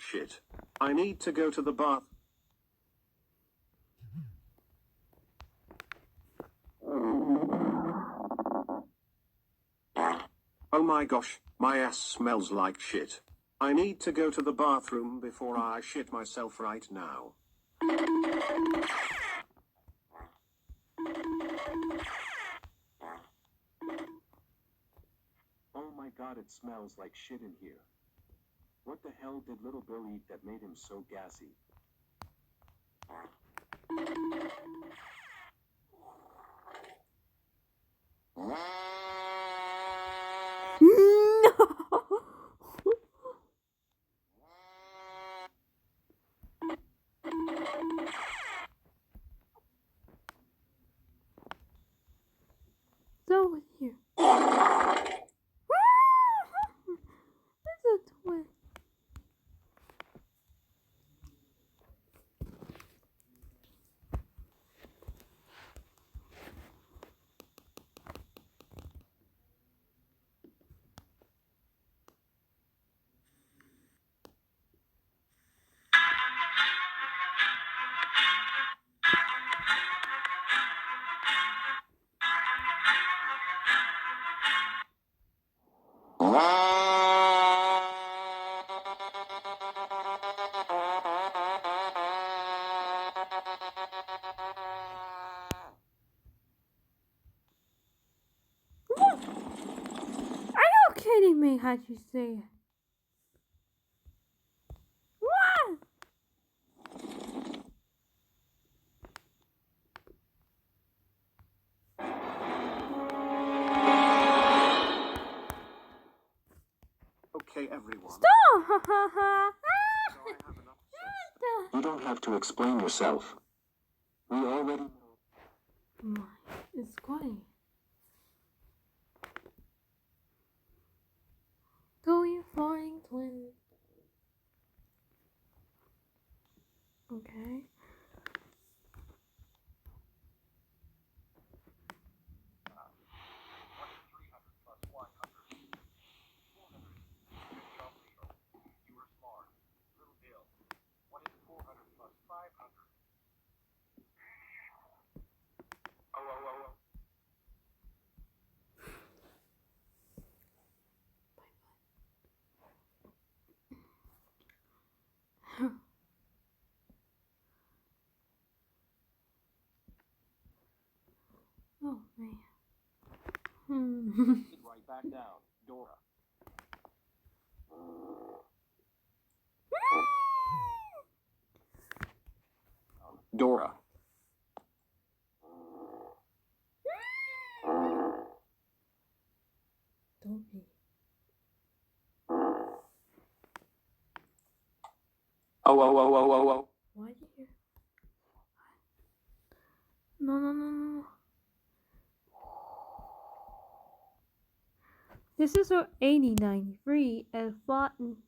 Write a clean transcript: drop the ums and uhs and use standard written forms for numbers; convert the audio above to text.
shit. I need to go to the bath. Oh my gosh, my ass smells like shit. I need to go to the bathroom before I shit myself right now. Oh my god, it smells like shit in here. What the hell did little Bill eat that made him so gassy? No. So here. That's a twin. Are you kidding me? How'd you say it? What? Okay, everyone. Stop! So I have enough sense. You don't have to explain yourself. We already know. It's quiet. Going flying twin. Okay. Oh man. Right back down, Dora. Dora. Don't be. Oh. Why did you? No. This is our 8093 and flatten.